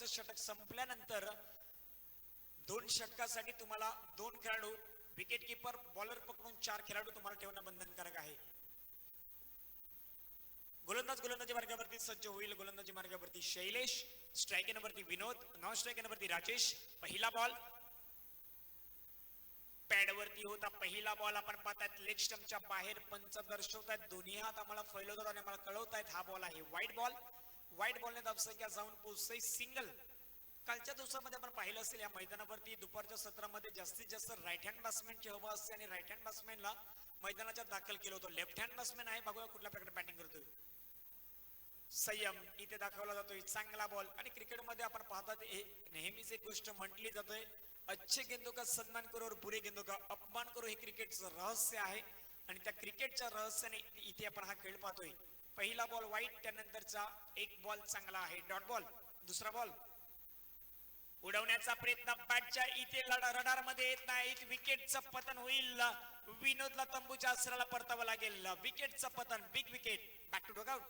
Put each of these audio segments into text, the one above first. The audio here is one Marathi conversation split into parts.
शेवटचं षटक संपल्यानंतर 2 षटकासाठी तुम्हाला 2 खेळाडू, विकेट कीपर, बॉलर पकडून 4 खेळाडू तुम्हाला ठेवणं बंधनकारक आहे. गोलंदाजी मार्गावरती सज्ज होईल. गोलंदाजी मार्गावरती शैलेश, स्ट्रायकिंगवरती विनोद, नॉन स्ट्रायकिंगवरती राजेश. पहिला बॉल पॅडवरती होता. पहिला बॉल आपण पाहतात लेग स्टंपच्या बाहेर पंच दर्शवतात. दोन्ही हात आम्हाला फैलवतात आणि आम्हाला कळवतायत हा बॉल आहे वाईट बॉल. वाईट बॉलने धावसंख्या जाऊन पोहोचते सिंगल. कालच्या दिवसामध्ये आपण पाहिलं असेल या मैदानावरती दुपारच्या सत्रामध्ये जास्तीत जास्त राईट हँड बॅट्समॅनची हवा असते आणि राईट हँड बॅट्समॅनला मैदानाच्या दाखल केलं होतं. लेफ्ट हँड बॅट्समॅन आहे, बघूया कुठल्या प्रकारे बॅटिंग करतोय. संयम इथे दाखवला जातोय. चांगला बॉल. आणि क्रिकेटमध्ये आपण पाहतात नेहमीच एक गोष्ट म्हटली जातोय, अच्छे गेंदों का सन्मान करो और बुरे गेंदों का अपमान करो. हे क्रिकेटचं रहस्य आहे आणि त्या क्रिकेटच्या रहस्याने इथे आपण हा खेळ पाहतोय. पहिला बॉल वाईट, त्यानंतरचा एक बॉल चांगला आहे डॉट बॉल. दुसरा बॉल उडवण्याचा प्रयत्न बॅटच्या इथे रडार मध्ये येत नाहीत. विकेटचं पतन होईल. विनोदला तंबूच्या आसराला परतावं लागेल. विकेटचं पतन, big wicket. Back to dugout.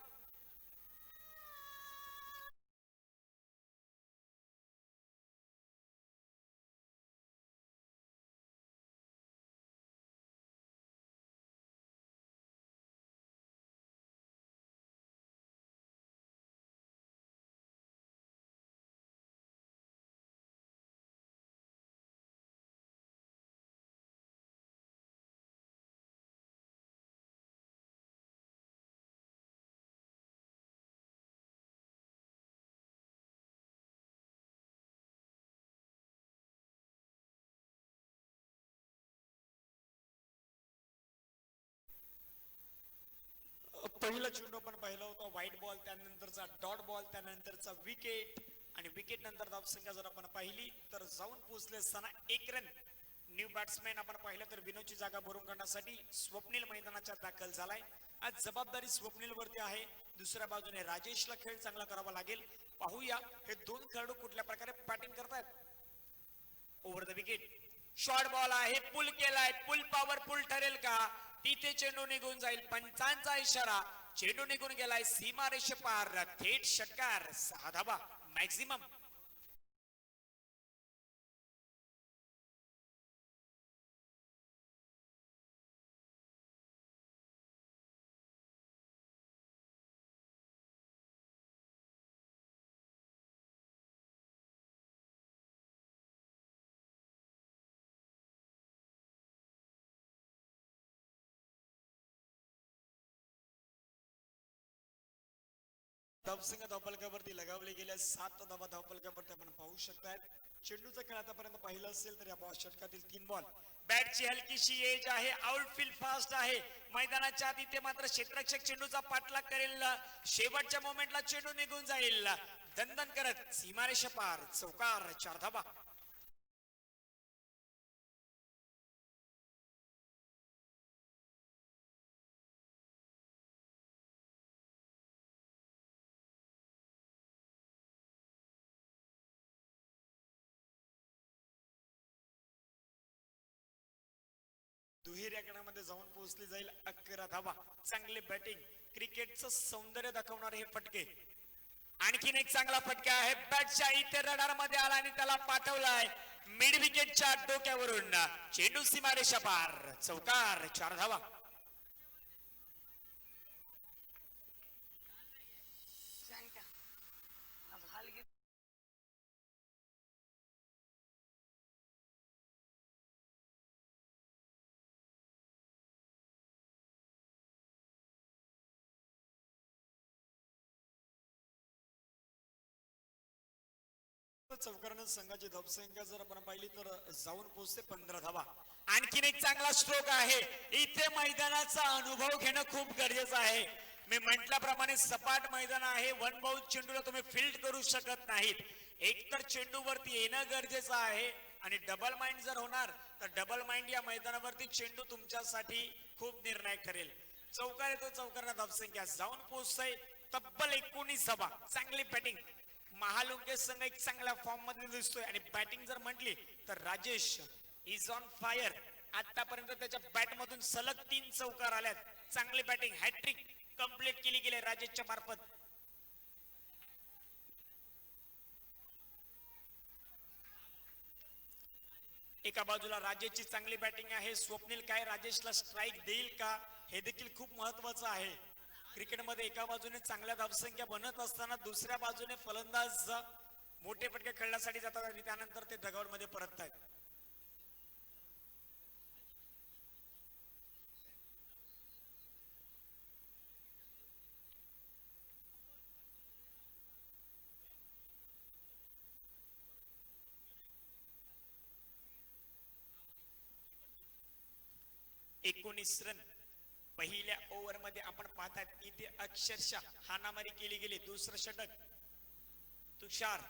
पहिला चेंडू आपण पाहिला होता व्हाईट बॉल, त्यानंतरचा डॉट बॉल, त्यानंतरचा विकेट. आणि विकेट नंतर धावसंख्या जर आपण पाहिली तर जाऊन पोहोचले असताना 1 रन. न्यू बॅट्समॅन आपण पाहिलं तर विनोदची जागा भरून काढण्यासाठी स्वप्नील मैदानाच्या दाखल झालाय. आज जबाबदारी स्वप्नील वरती आहे. दुसऱ्या बाजूने राजेशला खेळ चांगला करावा लागेल. पाहूया हे 2 खेळाडू कुठल्या प्रकारे बॅटिंग करतायत. Over the wicket. Short ball आहे, पुल केलाय. पुल पॉवरफुल ठरेल का? तिथे चेंडू निघून जाईल. पंचांचा इशारा. चेंडू निघून गेलाय सीमारेषे पार. थेट षटकार. 6 धावा मॅक्झिमम. धावसंख्या धावफलकावरती लगावले गेल्या 7 धावा धावफलकावरती आपण पाहू शकताय. चेंडूचा खेळ आतापर्यंत पाहिलं असेल तर या षटकातील 3 बॉल. बॅटची हलकीशी एज आहे. आउटफील्ड फास्ट आहे. मैदानाच्या आत इथे मात्र क्षेत्ररक्षक चेंडूचा पाठलाग करेल. शेवटच्या मोमेंटला चेंडू निघून जाईल. दणदण करत सीमारेषा पार. चौकार. 4 धावा. दुहेरी आकड्यामध्ये जाऊन पोहोचली जाईल. 11 धावा. चांगले बॅटिंग. क्रिकेटचं सौंदर्य दाखवणारे हे फटके. आणखीन एक चांगला फटका आहे. बॅटच्या इथे रडार मध्ये आला आणि त्याला पाठवलाय मिड विकेटच्या डोक्यावरून. चेंडू सीमारेषा पार. चौकार. 4 धावा. चौकारानं संघाची धावसंख्या जर आपण पाहिली तर जाऊन पोहोचते 15 धावा. आणखीन एक चांगला स्ट्रोक आहे. इथे मैदानाचा अनुभव घेणं खूप गरजेचं आहे. मी म्हटल्याप्रमाणे सपाट मैदान आहे. वन बाउंस चेंडूला तुम्ही फील्ड करू शकत नाहीत. एकतर चेंडू वरती येणं गरजेचं आहे आणि डबल माइंड जर होणार तर डबल माइंड या मैदानावरती चेंडू तुमच्यासाठी खूप निर्णायक ठरेल. चौकार येतो. चौकारानं धावसंख्या जाऊन पोहोचतंय तब्बल 19 धावा. चांगली बॅटिंग. महालुंगे संघ एक चांगल्या फॉर्म मध्ये दिसतोय आणि बॅटिंग जर म्हटली तर राजेश इज ऑन फायर. आतापर्यंत त्याच्या बॅट मधून सलग 3 चौकार आल्यात. चांगली बॅटिंग. हॅट्रिक कंप्लीट केली गेली राजेशच्या मार्फत. एका बाजूला राजेशची चांगली बॅटिंग आहे. स्वप्नील काय राजेशला स्ट्राईक देईल का हे देखील खूप महत्वाचं आहे. क्रिकेटमध्ये एका बाजूने चांगल्या धावसंख्या बनत असताना दुसऱ्या बाजूने फलंदाज मोठे फटके खेळण्यासाठी जातात आणि त्यानंतर ते डगआउट मध्ये परततात. एकोणीस रन पहिल्या ओव्हर मध्ये आपण पाहतात इथे अक्षरशः हाणामारी केली गेली. दुसरं षटक तुषार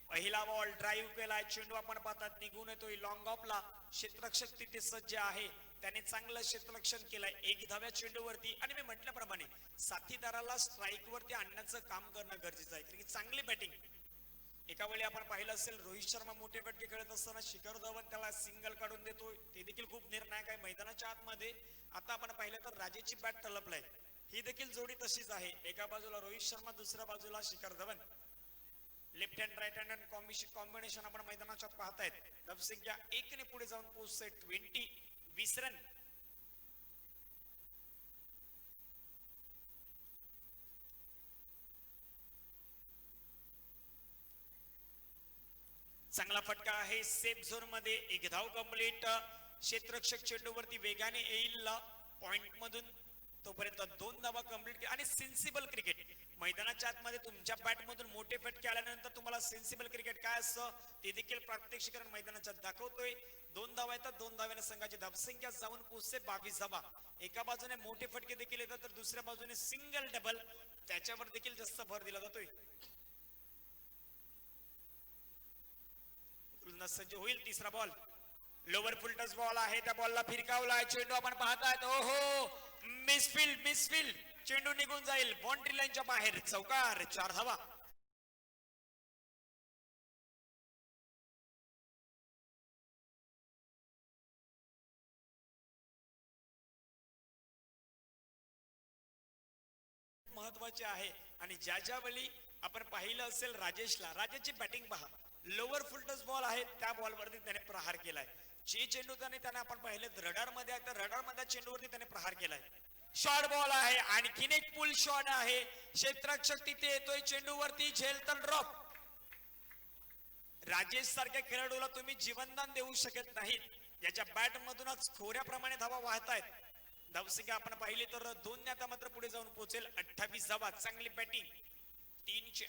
पहिला बॉल ड्राईव्ह केलाय. चेंडू आपण पाहतात निघून येतोय लॉंग ऑफला. क्षेत्ररक्षक तिथे सज्ज आहे. त्याने चांगलं क्षेत्ररक्षण केलंय 1 धाव्या चेंडूवरती. आणि मी म्हटल्याप्रमाणे साथीदाराला स्ट्राईक वरती आणण्याचं काम करणं गरजेचं आहे कारण की चांगली बॅटिंग. एका वेळी आपण पाहिलं असेल रोहित शर्मा मोठे फटके खेळत असताना शिखर धवन त्याला सिंगल काढून देतोय. ते देखील खूप निर्णायक आहे मैदानाच्या आतमध्ये. आता आपण पाहिलं तर राजेशची बॅट तलपलाय. ही देखील जोडी तशीच आहे. एका बाजूला रोहित शर्मा दुसऱ्या बाजूला Shikhar Dhawan. Left hand right hand combination आपण मैदानाच्या पाहतायत. धावसंख्या 1 ने पुढे जाऊन पोहोचते 20 रन. चांगला फटका आहे सेफ झोन मध्ये. 1 धाव कंप्लीट. क्षेत्ररक्षक चेंडूवरती वेगाने येईल पॉइंट मधून तोपर्यंत 2 धावा कंप्लीट. आणि सेन्सिबल क्रिकेट मैदानाच्या आतमध्ये तुमच्या बॅट मधून मोठे फटके आल्यानंतर तुम्हाला सेन्सिबल क्रिकेट काय असतं ते देखील प्रात्यक्षिकरण मैदानाच्या दाखवतोय. 2 धावा येतात. 2 धाव्याने संघाची धावसंख्या जाऊन पोहोचते 22 धावा. एका बाजूने मोठे फटके देखील येतात तर दुसऱ्या बाजूने सिंगल डबल त्याच्यावर देखील जास्त भर दिला जातोय. सज्ज होईल तिसरा बॉल. लोवर फुलटस बॉल आहे. त्या बॉलला फिरकावलाय. चेंडू आपण पाहतायत. ओहो मिसफिल्ड. चेंडू निघून जाईल बाउंड्री लाईनच्या बाहेर. चौकार. 4 धावा. महत्वाचे आहे. आणि ज्या वेळी आपण पाहिलं असेल राजेशची बॅटिंग पहा. लोवर फुलटस बॉल आहे त्या बॉलवरती त्याने प्रहार केलाय. जे चेंडू त्याने आपण पाहिले रडार मध्ये आहे तर रडार मध्ये चेंडूवरती त्याने प्रहार केलाय. शॉर्ट बॉल आहे. आणखीन एक पुल शॉट आहे. क्षेत्ररक्षक तिथे येतोय चेंडूवरती झेलतन ड्रॉप. राजेश सारख्या खेळाडूला तुम्ही जीवनदान देऊ शकत नाहीत. याच्या बॅट मधूनच खोऱ्याप्रमाणे धावा वाहतायत. धावसंख्या आपण पाहिली तर 2 ने आता मात्र पुढे जाऊन पोहोचेल 28 धावा. चांगली बॅटिंग.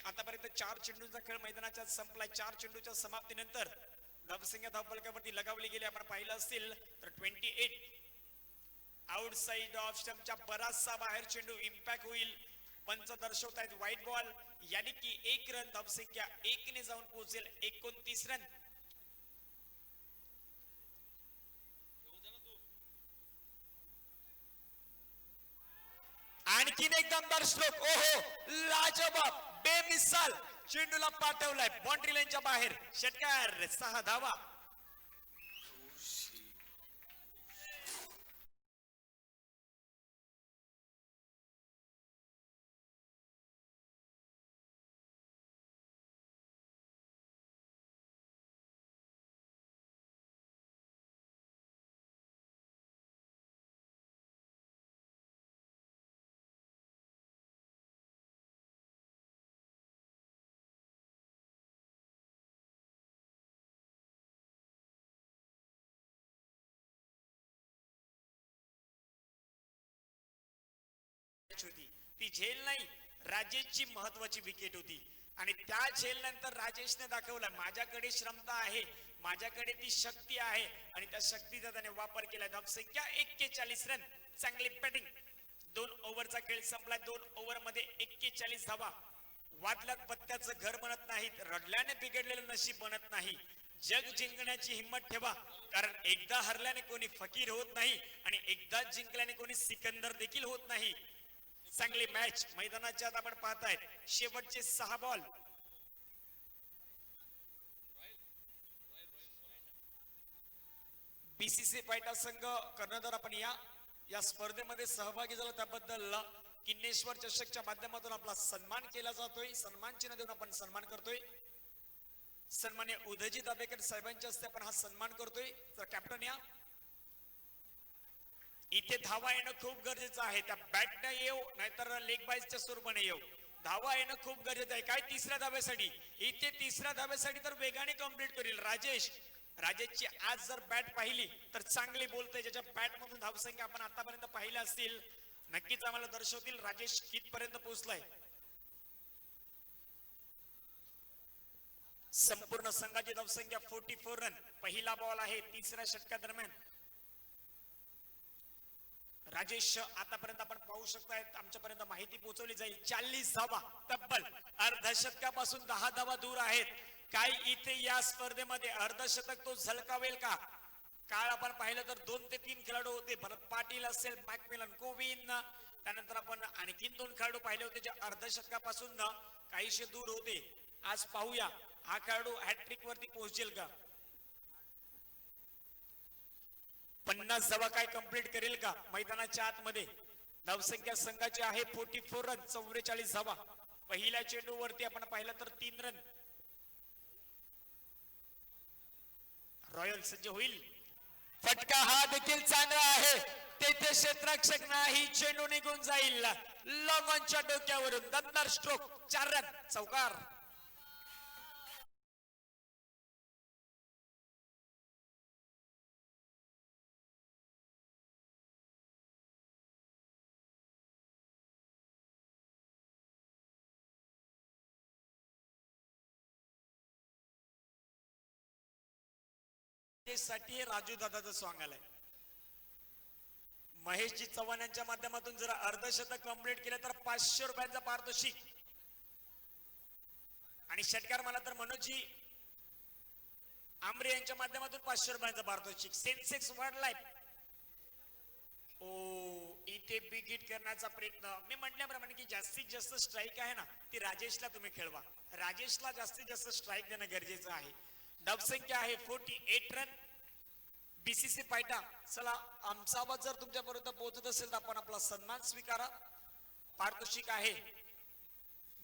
आतापर्यंत 4 चेंडूंचा खेळ मैदानाच्या संपलाय. 4 चेंडूच्या समाप्तीनंतर धावसंख्या धावफलकावरती लगावली गेली. आपण पाहिलं असतील तर 28. आउटसाइड ऑफ स्टंपच्या बराचसा बाहेर चेंडू इम्पॅक्ट होईल. पंच दर्शवतायत व्हाईट बॉल. यानी की 1 रन. धावसंख्या 1 ने जाऊन पोहोचेल 29 रन. आणखीन एक दमदार स्ट्रोक. ओहो लाजवाब बेमिसाल चेंडूला पाठवलाय बाउंड्री लाईनच्या बाहेर. षटकार. 6 धावा. होती ती झेल नाही राजेशची महत्वाची विकेट होती. आणि त्या झेल नंतर राजेशने दाखवलं माझ्याकडे क्षमता आहे. माझ्याकडे ती शक्ती आहे. आणि त्या शक्तीचा त्याने वापर केला. धावसंख्या 41 रन. चांगली बॅटिंग. 2 ओव्हरचा खेळ संपलाय. 2 ओव्हर मध्ये 41 धावा. वादलात पत्त्याचं घर बनत नाहीत. रडल्याने बिघडलेलं नशीब बनत नाही. जग जिंकण्याची हिंमत ठेवा कारण एकदा हरल्याने कोणी फकीर होत नाही आणि एकदा जिंकल्याने कोणी सिकंदर देखील होत नाही. चांगली मॅच मैदानाच्या आत आपण पाहताय. शेवटचे 6 बॉल. बीसीसी फायटा संघ कर्णधार आपण या स्पर्धेमध्ये सहभागी झाला त्याबद्दल किन्नेश्वर चषकच्या माध्यमातून आपला सन्मान केला जातोय. सन्मान चिन्ह देऊन आपण सन्मान करतोय. सन्मान्य उदयजी दाभेकर साहेबांच्या हस्ते आपण हा सन्मान करतोय. तर कॅप्टन या. इथे धावा येणं खूप गरजेचं आहे. त्या बॅटने येऊ नाहीतर लेग बाईजच्या स्वरूपाने येऊ, धावा येणं खूप गरजेचं आहे. काय तिसऱ्या धाव्यासाठी, इथे तिसऱ्या धाव्यासाठी तर वेगाने कंप्लीट करेल राजेशची आज जर बॅट पाहिली तर चांगली बोलते. ज्याच्या बॅट मधून धावसंख्या आपण आतापर्यंत पाहिल्या असतील नक्कीच आम्हाला दर्शवतील राजेश कितपर्यंत पोहोचलाय. संपूर्ण संघाची धावसंख्या 44 रन. पहिला बॉल आहे तिसऱ्या षटकादरम्यान. राजेश आतापर्यंत आपण पाहू शकताय आमच्यापर्यंत माहिती पोहोचवली जाईल 40 धावा तब्बल अर्धशतकापासून 10 धावा दूर आहेत. काय इथे या स्पर्धेमध्ये अर्धशतक तो झलकावेल का? काल आपण पाहिलं तर 2 ते 3 खेळाडू होते. भरत पाटील असेल, मॅकमिलन कोविन, त्यानंतर आपण आणखीन 2 खेळाडू पाहिले होते जे अर्धशतकापासून काहीशे दूर होते. आज पाहूया हा खेळाडू हॅट्रिक वरती पोहोचेल का? 50 धावा काय कंप्लीट करेल का? मैदानाच्या आतमध्ये धावसंख्या संघाची आहे 44 रन, 44 धावा. पहिल्या चेंडू वरती आपण पाहिलं तर 3 रन. रॉयल सज्ज होईल. फटका हा देखील चांगला आहे. तेथे क्षेत्ररक्षक नाही, चेंडू निघून जाईल. लॉंग ऑनच्या डोक्यावरून दमदार स्ट्रोक, 4 रन, चौकार. साठी राजू दादाचं सॉंग आलंय. महेशजी चव्हाण यांच्या माध्यमातून जर अर्धशतक कंप्लीट केलं तर 500 रुपयांचा पारितोषिक. आणि षटकार मला तर मनोजजी आमरे यांच्या माध्यमातून 500 रुपयांचा पारितोषिक. सेन्सेक्स वाढलाय. ओ इथे बिग हिट करण्याचा प्रयत्न. मी म्हटल्याप्रमाणे की जास्तीत जास्त स्ट्राईक आहे ना ती राजेशला तुम्ही खेळवा. राजेशला जास्तीत जास्त स्ट्राईक देणं गरजेचं आहे. धावसंख्या आहे 48 रन. बीसीसी पायटा चला आमचा आवाज जर तुमच्यापर्यंत पोहोचत असेल तर आपण आपला सन्मान स्वीकारा. पारितोषिक आहे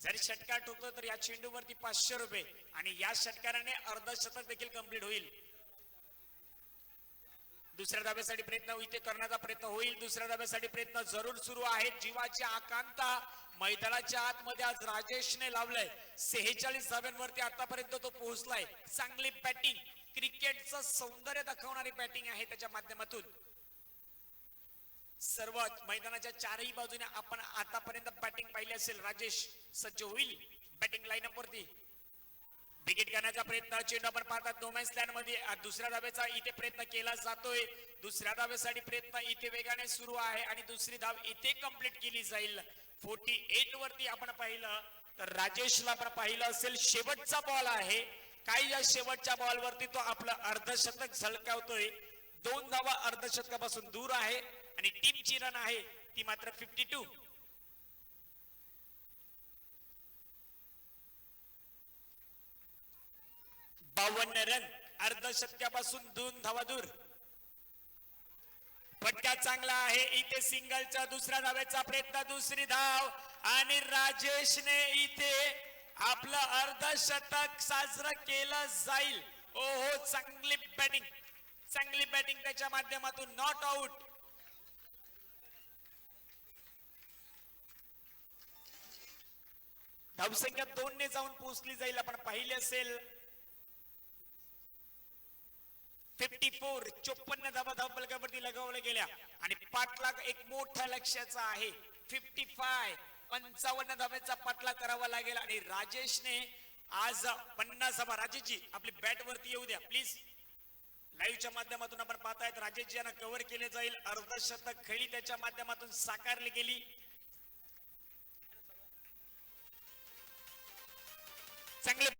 जर षटकार ठोकतो तर या चेंडूवरती 500 रुपये आणि या षटकाराने अर्धशतक देखील कंप्लीट होईल. दुसऱ्या धाब्यासाठी प्रयत्न इथे करण्याचा प्रयत्न होईल. दुसऱ्या धाब्यासाठी प्रयत्न जरूर सुरू आहे. जीवाची आकांक्षा मैदानाच्या आतमध्ये आज राजेशने लावलंय. 46 धाब्यांवरती आतापर्यंत तो पोहोचलाय. चांगली बॅटिंग, क्रिकेटचं सौंदर्य दाखवणारी बॅटिंग आहे त्याच्या माध्यमातून. सर्व मैदानाच्या चारही बाजूने आपण आतापर्यंत बॅटिंग पाहिली असेल. राजेश सज्ज होईल बॅटिंग लाईनअप वरती. विकेट करण्याचा प्रयत्न, चेंडू आपण पाहतात नो मॅन्स लँड मध्ये. दुसऱ्या धाब्याचा इथे प्रयत्न केला जातोय. दुसऱ्या धाब्यासाठी प्रयत्न इथे वेगाने सुरू आहे आणि दुसरी धाव इथे कंप्लीट केली जाईल. 48 वरती आपण पाहिलं तर राजेशला आपण पाहिलं असेल शेवटचा बॉल आहे. काही या शेवटच्या बॉल वरती तो आपलं अर्धशतक झळकावतोय. 2 धावा अर्धशतकापासून दूर आहे आणि टीमची रन आहे ती मात्र 52. 52 रन, अर्धशतकापासून 2 धावा दूर. फटका चांगला आहे. इथे सिंगलचा दुसऱ्या धाव्याचा प्रयत्न, दुसरी धाव आणि राजेशने इथे आपलं अर्धशतक साजरं केलं जाईल. ओहो चांगली बॅटिंग, चांगली बॅटिंग त्याच्या माध्यमातून. Not out. धावसंख्या 2 ने जाऊन पोहोचली जाईल. आपण पाहिले असेल 54, 54 धावा धावफलकावरती लगावल्या गेल्या आणि पाठलाग एक मोठ्या लक्ष्याचा आहे. 55, 55 धाव्याचा पाठलाग करावा लागेल आणि राजेशने आज 50 धावा. राजेशजी आपली बॅट वरती येऊ द्या प्लीज. लाईव्हच्या माध्यमातून आपण पाहतायत राजेश यांना कव्हर केले जाईल. अर्धशतक खेळी त्याच्या माध्यमातून साकारली गेली. चांगले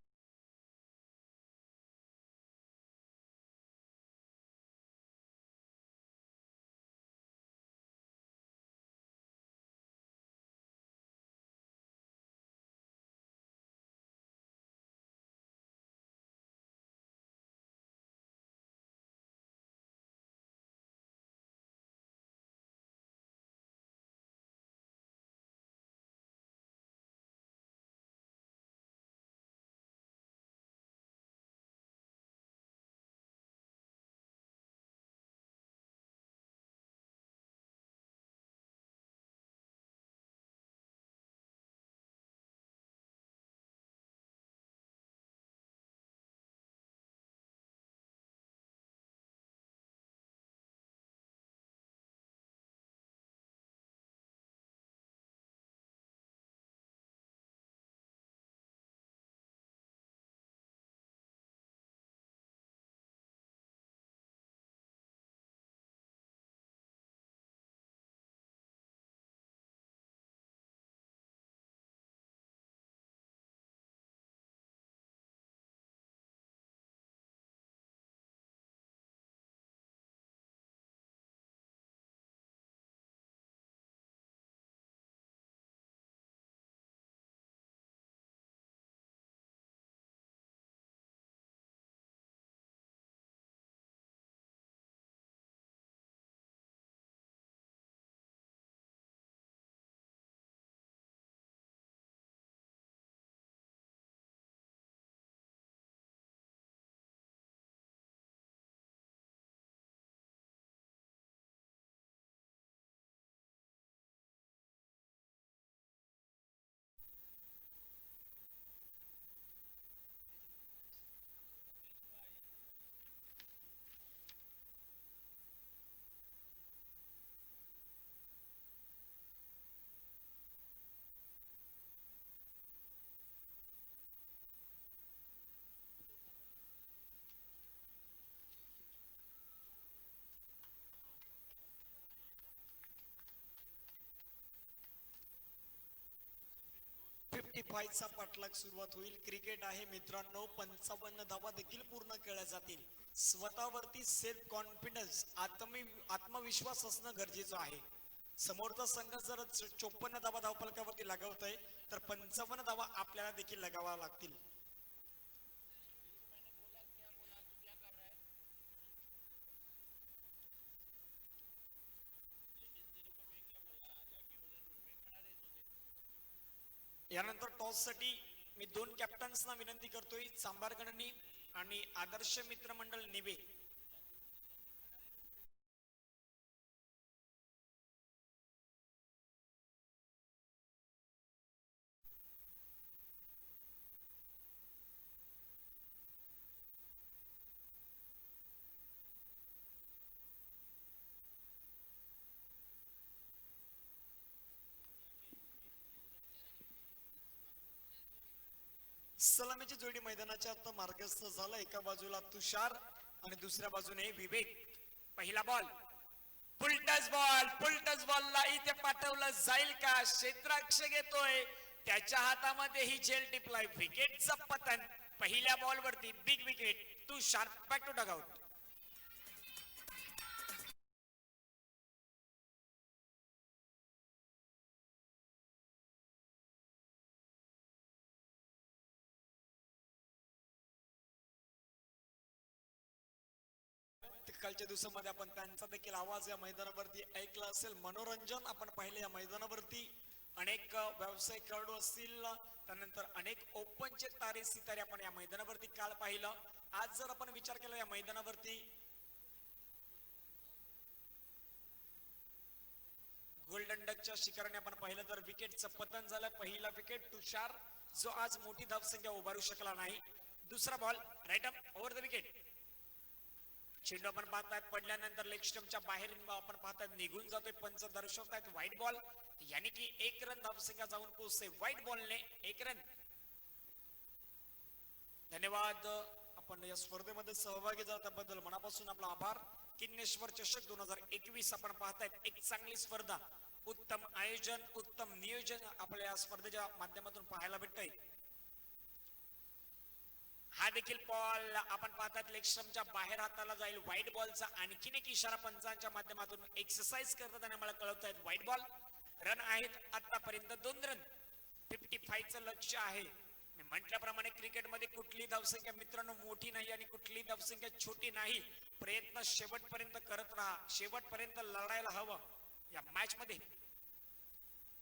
55 चा पाठलाग सुरुवात होईल. क्रिकेट आहे मित्रांनो, 55 धावा देखील पूर्ण केल्या जातील. स्वतःवरती सेल्फ कॉन्फिडन्स, आत्मविश्वास असणं गरजेचं आहे. समोरचा संघ जर 54 धावा धावफलकावरती लगावत आहे तर 55 धावा आपल्याला देखील लगावा लागतील. यानंतर टॉस साठी मी दोन कॅप्टन्सना विनंती करतोय, सांबारगणनी आणि आदर्श मित्रमंडळ निवे. सलामीची जोडी मैदानाच्या आता मार्गस्थ झाला. एका बाजूला तुषार आणि दुसऱ्या बाजूने विवेक. पहिला बॉल फुलटस बॉलला इथे पाठवलं जाईल का? क्षेत्राक्ष घेतोय, त्याच्या हातामध्ये ही झेल टिपलाय. विकेटचं पतन पहिल्या बॉल वरती. Big wicket. Tushar back to dugout. कालच्या दिवसामध्ये आपण त्यांचा देखील आवाज या मैदानावरती ऐकला असेल. मनोरंजन आपण पाहिले या मैदानावरती. अनेक व्यावसायिक खेळाडू असतील, त्यानंतर अनेक ओपनचे तारे सितारे आपण या मैदानावरती काल पाहिलं. आज जर आपण विचार केला या मैदानावरती गोल्डन डकच्या शिकाराने आपण पाहिलं तर विकेटचं पतन झालं. पहिला विकेट तुषार, जो आज मोठी धावसंख्या उभारू शकला नाही. दुसरा ball right up over the wicket. चेंडू आपण पाहतायत पडल्यानंतर लेग स्टंपच्या बाहेर आपण पाहतायत निघून जातोय. पंच दर्शवतायत व्हाईट बॉल, यानी की 1 रन धावसंख्या जाऊन पोहोचते. व्हाईट बॉलने 1 रन. धन्यवाद. आपण या स्पर्धेमध्ये सहभागी झाल्याबद्दल मनापासून आपला आभार. किन्नेश्वर चषक 2021 आपण पाहतायत. एक चांगली स्पर्धा, उत्तम आयोजन, उत्तम नियोजन आपल्या या स्पर्धेच्या माध्यमातून पाहायला भेटतंय. हा देखील बॉल आपण पाहतात लेग स्टंपच्या बाहेर हाताला जाईल. व्हाईट बॉलचा आणखीन एक इशारा पंचांच्या माध्यमातून एक्सरसाइज करतात आणि मला कळवत आहेत. White ball. रन आहेत आतापर्यंत 2 रन. 55 चं लक्ष्य आहे. मी म्हटल्याप्रमाणे क्रिकेटमध्ये कुठली धावसंख्या मित्रांनो मोठी नाही आणि कुठली धावसंख्या छोटी नाही. प्रयत्न शेवटपर्यंत करत राहा, शेवटपर्यंत लढायला हवं या मॅच मध्ये.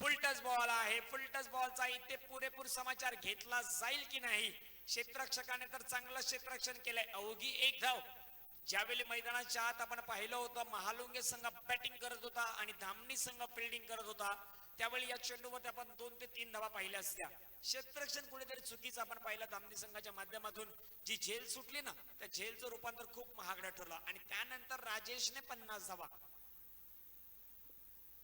फुलटस बॉल आहे. फुलटस बॉलचा इथे पुरेपूर समाचार घेतला जाईल की नाही? क्षेत्ररक्षकाने तर चांगलं क्षेत्ररक्षण केलंय. अवघी 1 धाव. ज्यावेळी मैदानाच्या आत आपण पाहिलं होतं महालुंगे संघ बॅटिंग करत होता आणि धामणी संघ फिल्डिंग करत होता, त्यावेळी या चेंडूवर आपण 2 ते 3 धावा पाहिल्या असत्या. क्षेत्ररक्षण कुठेतरी चुकीचं आपण पाहिलं धामणी संघाच्या माध्यमातून. जी झेल सुटली ना, त्या झेलचं रूपांतर खूप महागडं ठरलं आणि त्यानंतर राजेशने 50 धावा.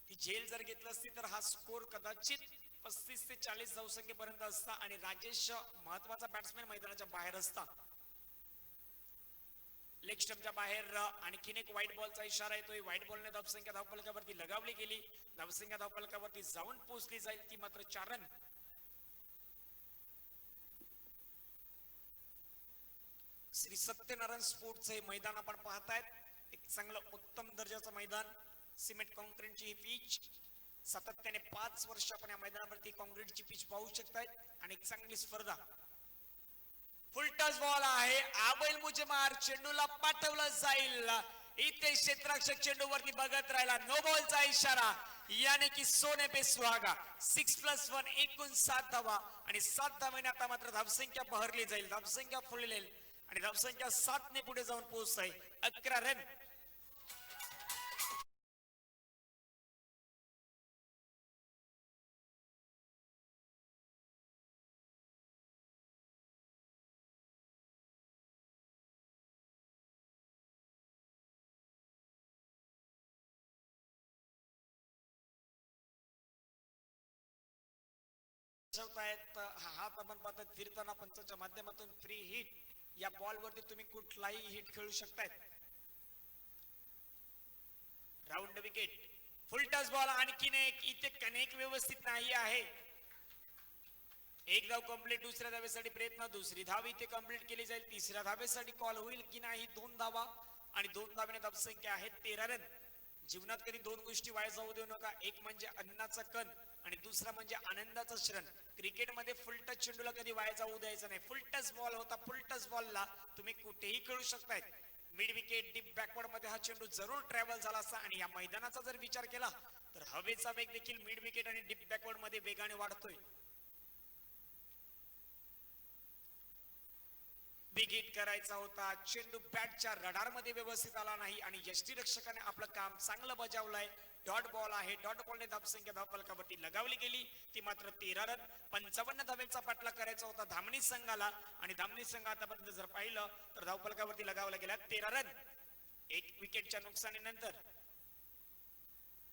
ती झेल जर घेतलं असती तर हा स्कोर कदाचित 35 ते 40 धावसंख्येपर्यंत असता आणि राजेश महत्वाचा बॅट्समॅन मैदानाच्या बाहेर असता. लेग स्टंपच्या बाहेर आणखीन एक व्हाईट बॉलचा इशारा येतोय. व्हाईट बॉलने धावसंख्या धावफलकावरती लगावली गेली. धावसंख्या धावफलकावरती जाऊन पोहोचली जाईल ती मात्र 4 रन. श्री सत्यनारायण स्पोर्ट्स हे मैदान आपण पाहतायत. एक चांगलं उत्तम दर्जाचं मैदान. सिमेंट कॉन्क्रीटची ही पिच. सातत्याने 5 वर्ष आपण या मैदानावरती कॉन्क्रीटची पिच पाहू शकताय आणि एक चांगली स्पर्धा. फुलटस बॉल आहे. आबैल मुझे मार. चेंडूला पाठवलं जाईल. इथे क्षेत्ररक्षक चेंडूवरती बघत राहिला. नो बॉलचा इशारा, यानी की सोने पे सुहागा. 6+1 एकूण 7 धावा आणि 7 धावांनी आता मात्र धावसंख्या बहरली जाईल. धावसंख्या फुलली आणि धावसंख्या 7 ने पुढे जाऊन पोहोचत आहे. 11 रन. हात आपण पाहतात फिरताना पंचाच्या माध्यमातून फ्री हिट. या बॉल वरती तुम्ही कुठलाही हिट खेळू शकताय. Round wicket. फुलटस बॉल आणखीन एक. इथे कनेक्ट व्यवस्थित नाही आहे. एक धाव कंप्लीट, दुसऱ्या धावेसाठी प्रयत्न, दुसरी धाव इथे कंप्लीट केली जाईल, तिसऱ्या धावेसाठी कॉल होईल की नाही, 2 धावा आणि 2 धावेने धावसंख्या आहे 13 रन. जीवनात कधी 2 गोष्टी वाया जाऊ देऊ नका, एक म्हणजे अन्नाचा कण आणि दुसरा म्हणजे आनंदाचा क्षण. क्रिकेटमध्ये फुल टच चेंडूला कधी वाया जाऊ द्यायचा नाही. फुल टच बॉल होता, फुल टच बॉलला तुम्ही कुठेही खेळू शकताय. मिड विकेट डीप बॅकवर्ड मध्ये हा चेंडू जरूर ट्रॅव्हल झाला असता आणि या मैदानाचा जर विचार केला तर हवेचा वेग देखील मिड विकेट आणि डीप बॅकवर्ड मध्ये वेगाने वाढतोय. बिग हिट करायचा होता, चेंडू बॅटच्या रडार मध्ये व्यवस्थित आला नाही आणि यष्टीरक्षकाने आपलं काम चांगलं बजावलंय. डॉट बॉल आहे, डॉट बॉलने धावसंख्या धावफलकावरती लगावली गेली ती मात्र 13 रन. 55 धावेचा पाठलाग करायचा होता धामणी संघाला आणि धामणी संघ आतापर्यंत जर पाहिलं तर धावफलकावरती लगावला गेला 13 रन. एक विकेटच्या नुकसानीनंतर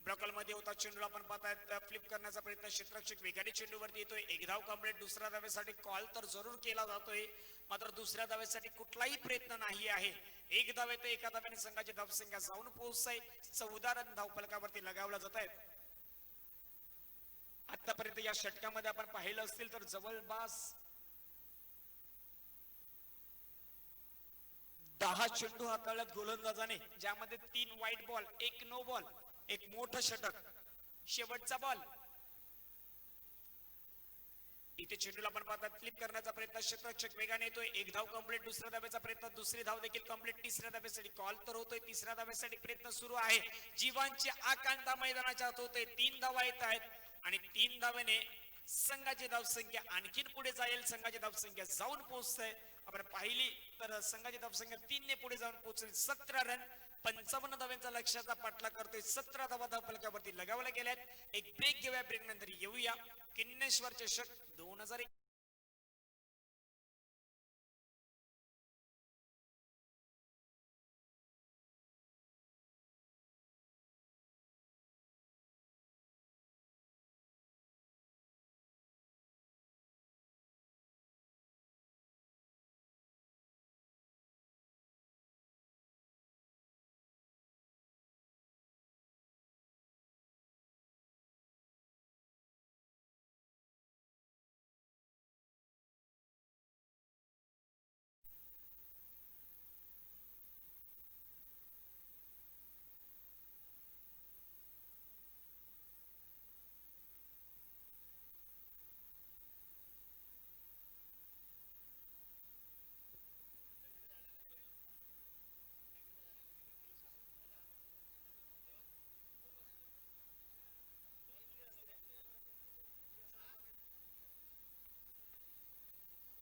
ब्लॉकल मध्ये होता चेंडूला आपण पाहतायत फ्लिप करण्याचा प्रयत्न, क्षेत्ररक्षक वेगाने चेंडूवरती येतोय. एक धाव कंप्लीट, दुसऱ्या धावेसाठी कॉल तर जरूर केला जातोय मात्र दुसऱ्या धावेसाठी कुठलाही प्रयत्न नाही आहे. एक धाव येते, एका धाव्याने संघाची धावसंख्या जाऊन पोहोचताय 14 रन धावफलकावरती लगावला जात आहेत. आतापर्यंत या षटकामध्ये आपण पाहिलं असतील तर जवळपास 10 चेंडू हाताळल्यात गोलंदाजाने, ज्यामध्ये 3 व्हाईट बॉल, 1 नो बॉल, एक मोठं षटक. शेवटचा बॉल इथे चेंडूला आपण पाहतात फ्लिप करण्याचा प्रयत्न, क्षेत्ररक्षक वेगाने येतोय. एक धाव कंप्लीट, दुसऱ्या धावेचा प्रयत्न, दुसरी धाव देखील कंप्लीट, तिसऱ्या धावेसाठी कॉल तर होतोय, तिसऱ्या धावेसाठी प्रयत्न सुरू आहे. जीवांची आकांक्षा मैदानाच्या आत होते. 3 धावा येत आहेत आणि 3 धावेने संघाची धावसंख्या आणखीन पुढे जाईल. संघाची धावसंख्या जाऊन पोहोचते, आपण पाहिली तर संघाची धावसंख्या 3 ने पुढे जाऊन पोहोचेल. 17 रन. 55 धाव्यांचा लक्ष्याचा पाठलाग करतोय. 17 धावा धावफलकावरती लगावल्या गेल्यात. एक ब्रेक घेऊया, ब्रेक नंतर येऊया. किन्नेश्वर चषक 2000.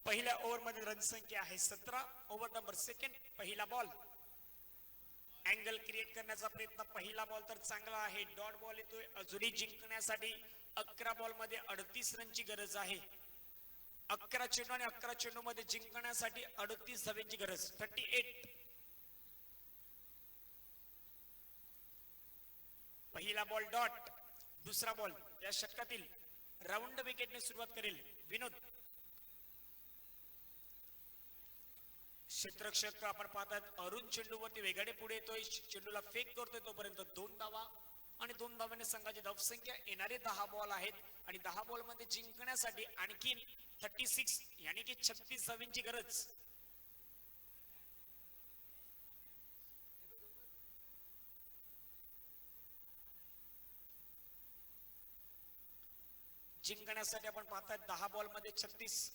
पहिल्या ओव्हर मध्ये रन संख्या आहे 17. Over number second. पहिला बॉल, अँगल क्रिएट करण्याचा प्रयत्न. पहिला बॉल तर चांगला आहे, डॉट बॉल येतोय. अजूनही जिंकण्यासाठी 11 बॉल मध्ये 38 रनची गरज आहे. 11 चेंडू आणि 11 चेंडू मध्ये जिंकण्यासाठी 38 धावांची गरज. 38. पहिला बॉल डॉट, दुसरा बॉल. या षटकातील राऊंड विकेटने सुरुवात करेल विनोद. क्षेत्ररक्षक आपण पाहतात अरुण चेंडूवरती वेगाने पुढे येतोय, चेंडूला फेक करतोय. तोपर्यंत 2 धावा आणि 2 धावांनी संघाची धावसंख्या. येणारे 10 बॉल आहेत आणि 10 बॉल मध्ये जिंकण्यासाठी आणखीन 36 यानी की 36 धावांची गरज. जिंकण्यासाठी आपण पाहतात 10 बॉल मध्ये 36.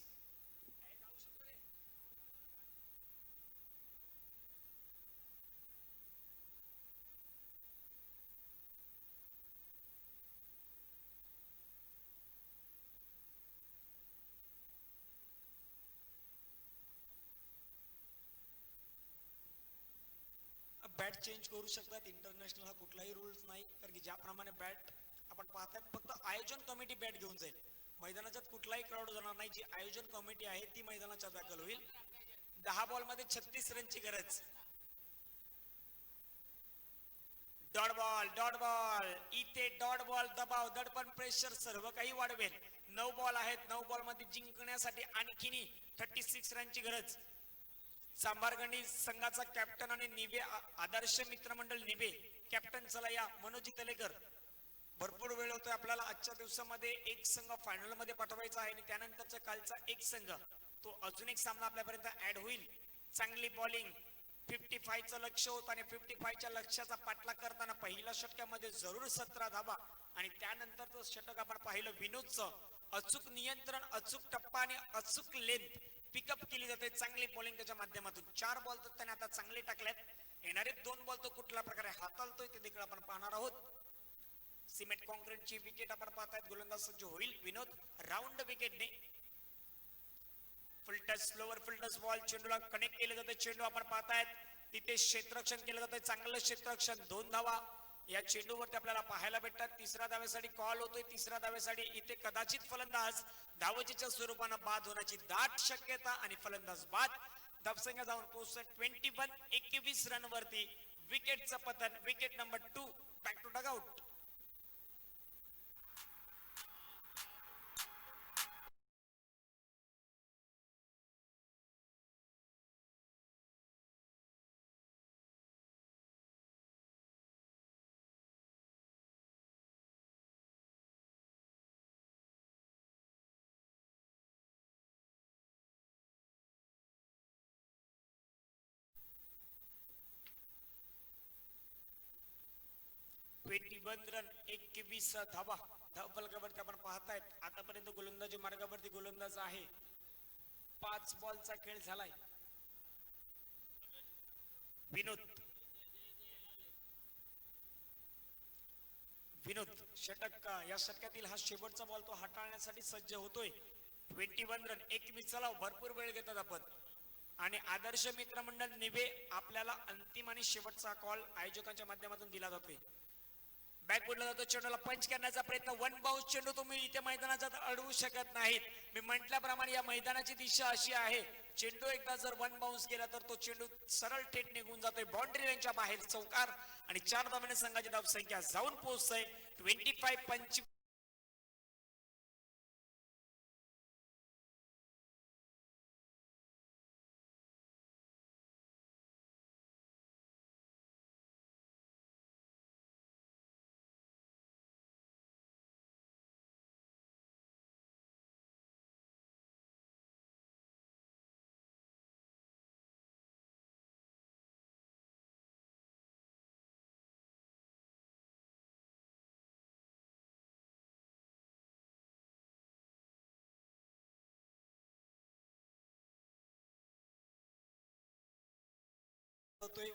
बॅट चेंज करू शकतात. इंटरनॅशनल हा कुठलाही रूल्स नाही, कारण की ज्याप्रमाणे बॅट आपण पाहतात फक्त आयोजन कमिटी बॅट घेऊन जाईल. मैदानाच्यात कुठलाही क्राऊड जाणार नाही. जी आयोजन कमिटी आहे ती मैदानाच्या दाखल होईल. 10 बॉल मध्ये 36 रनची गरज. Dot ball, dot ball. इथे डॉट बॉल, दबाव, दडपण, प्रेशर सर्व काही वाढवेल. 9 बॉल आहेत. 9 बॉल मध्ये जिंकण्यासाठी आणखीन 36 रनची गरज. सांभारगणी संघाचा कॅप्टन आणि निबे आदर्श मित्रमंडळ निबे कॅप्टन चला या मनोजी तलेकर. भरपूर वेळ होतोय आपल्याला आजच्या दिवसामध्ये एक संघ फायनल मध्ये पाठवायचा आहे आणि त्यानंतरचा कालचा एक संघ तो अजून एक सामना आपल्यापर्यंत ऍड होईल. चांगली बॉलिंग 55 चं लक्ष होतं आणि 55 च्या लक्ष्याचा पाठलाग करताना पहिल्या षटकामध्ये जरूर 17 धावा आणि त्यानंतरचं षटक आपण पाहिलं विनोदचं अचूक नियंत्रण, अचूक टप्पा आणि अचूक लेंथ पिकअप केली जाते. चांगली बॉलिंग त्याच्या माध्यमातून 4 बॉल तर त्याने आता चांगले टाकलेत. येणारे 2 बॉल तो कुठल्या प्रकारे हाताळतोय ते देखील आपण पाहणार आहोत. सिमेंट कॉन्क्रीटची विकेट आपण पाहतायत. गोलंदाज सज्ज होईल विनोद. Round विकेटने full toss slower full toss ball चेंडूला connect केलं जातं. चेंडू आपण पाहतायत तिथे क्षेत्ररक्षण केलं जातं. चांगलं क्षेत्ररक्षण 2 धावा या चेंडूवरती आपल्याला पाहायला भेटतात. तिसऱ्या धावेसाठी कॉल होतोय. तिसऱ्या धावेसाठी इथे कदाचित फलंदाज धावचीच्या स्वरूपानं बाद होण्याची दाट शक्यता आणि फलंदाज बाद. धावसंख्या जाऊन पोहोचतोय 21 रन वरती. विकेटचं पतन. Wicket number 2 back to dugout. Run 21 धावा धावफलकावरती आपण पाहतायत. आतापर्यंत गोलंदाजी मार्गावरती गोलंदाज आहे. 5 बॉलचा खेळ झालाय. विनोद षटक या षटकातील हा शेवटचा बॉल तो हाताळण्यासाठी सज्ज होतोय. 21 रन 21 चलाव. भरपूर वेळ घेतात आपण आणि आदर्श मित्रमंडळ निवे आपल्याला अंतिम आणि शेवटचा कॉल आयोजकांच्या माध्यमातून दिला जातोय. बॅकवर्डला जातो. चेंडूला पंच करण्याचा प्रयत्न. 1 बाउन्स चेंडू तुम्ही इथे मैदानात अडवू शकत नाहीत. मी म्हटल्याप्रमाणे या मैदानाची दिशा अशी आहे चेंडू एकदा जर 1 बाउन्स गेला तर तो चेंडू सरळ थेट निघून जातोय बाउंड्री लाईनच्या बाहेर. चौकार आणि 4 धावांनी संघाची धावसंख्या जाऊन पोहोचतोय 25-25.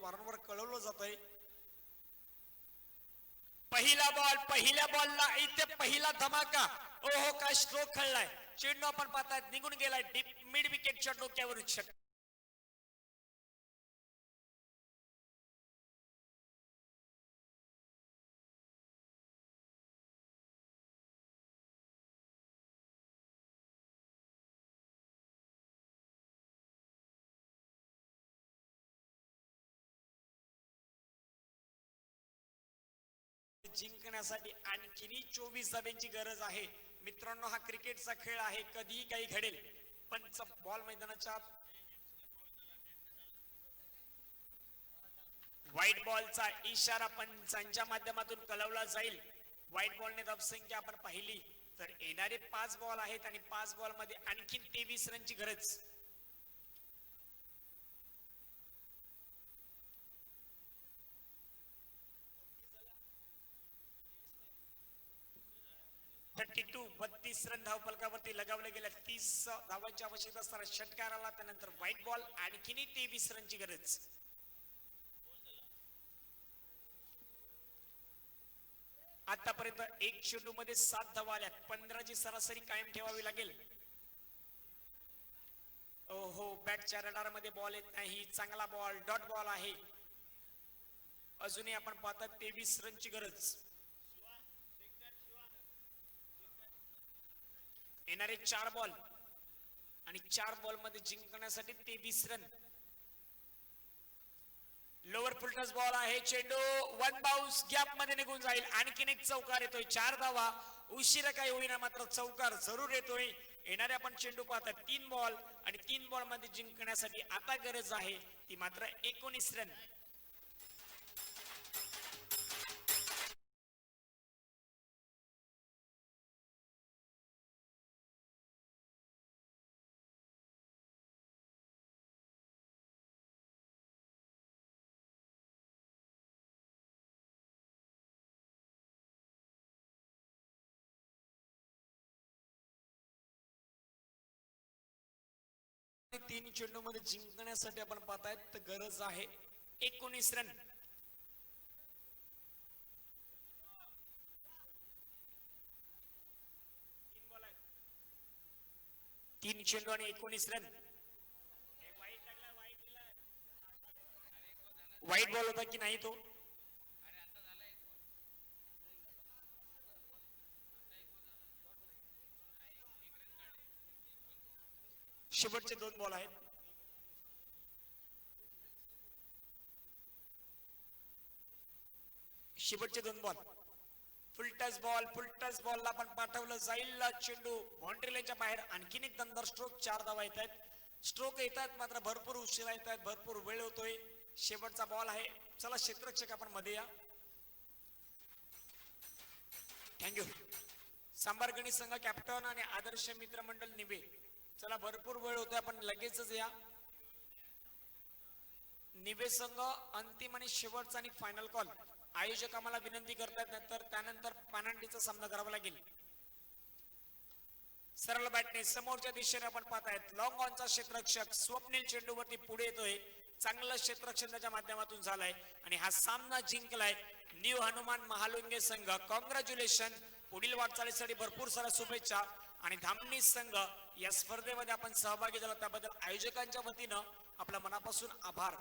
वारंवार कळवलं जात आहे. पहिल्या बॉलला इथे पहिला धमाका. ओहो काय स्ट्रोक खेळलाय. चेंडू आपण पाहतायत निघून गेलाय डीप मिड विकेटच्या डोक्यावरून. जिंकण्यासाठी आणखीनही 24 धाब्यांची गरज आहे. मित्रांनो हा क्रिकेटचा खेळ आहे. कधीही काही घडेल. पंच बॉल मैदानाच्या व्हाईट बॉलचा इशारा पंचांच्या माध्यमातून कळवला जाईल. व्हाईट बॉलने धावसंख्या आपण पाहिली तर येणारे 5 बॉल आहेत आणि 5 बॉल मध्ये आणखीन 23 रनची गरज. टू 32 रन धावफलकावरती लगावले गेल्या. 30 धावांची आवश्यकता असताना षटकार आला. त्यानंतर व्हाईट बॉल आणखीनही 23 रनची गरज. आतापर्यंत एक चेंडू मध्ये 7 धावा आल्या. 15 ची सरासरी कायम ठेवावी लागेल. ओहो बॅटच्या रडार मध्ये बॉल येत नाही. चांगला बॉल डॉट बॉल आहे. अजूनही आपण पाहतात 23 रनची गरज. येणारे 4 बॉल आणि 4 बॉल मध्ये जिंकण्यासाठी 23 रन. लोअर फुलटस बॉल आहे. चेंडू 1 बाउन्स गॅप मध्ये निघून जाईल. आणखीन एक चौकार येतोय. 4 धावा. उशिरा काही होईना मात्र चौकार जरूर येतोय. येणारे आपण चेंडू पाहतात 3 बॉल आणि 3 बॉल मध्ये जिंकण्यासाठी आता गरज आहे ती मात्र 19 रन. आणि 3 चेंडू मध्ये जिंकण्यासाठी आपण पाहतायत तर गरज आहे 19 रन. तीन चेंडू आणि 19 रन. वाईट बॉल होता की नाही तो? शेवटचे 2 बॉल आहेत. शेवटचे 2 बॉल. फुल टच बॉलला पण पाठवलं जाईल. चेंडू बाउंड्री लाईनच्या बाहेर. आणखीन एक दमदार स्ट्रोक. 4 धावा येत आहेत. स्ट्रोक येत आहेत मात्र भरपूर उशिरा येत आहेत. भरपूर वेळ होतोय. शेवटचा बॉल आहे. चला क्षेत्ररक्षक आपण मध्ये या. थँक्यू. सांबार गणित संघ कॅप्टन आणि आदर्श मित्रमंडळ निबे. चला भरपूर वेळ होतोय आपण लगेचच या. निबे संघ अंतिम आणि शेवटचा आणि फायनल कॉल. आयोजक आम्हाला विनंती करतात नंतर त्यानंतर पानांडीचा सामना करावा लागेल. सरळ बॅटने समोरच्या दिशेने आपण पाहतायत लॉंग ऑनचा क्षेत्ररक्षक स्वप्नील चेंडूवरती पुढे येतोय. चांगलं क्षेत्ररक्षण त्याच्या माध्यमातून झालंय आणि हा सामना जिंकलाय न्यू हनुमान महालुंगे संघ. कॉंग्रॅच्युलेशन. पुढील वाटचालीसाठी भरपूर साऱ्या शुभेच्छा. आणि धामणी संघ या स्पर्धेमध्ये आपण सहभागी झाला त्याबद्दल आयोजकांच्या वतीनं आपल्या मनापासून आभार.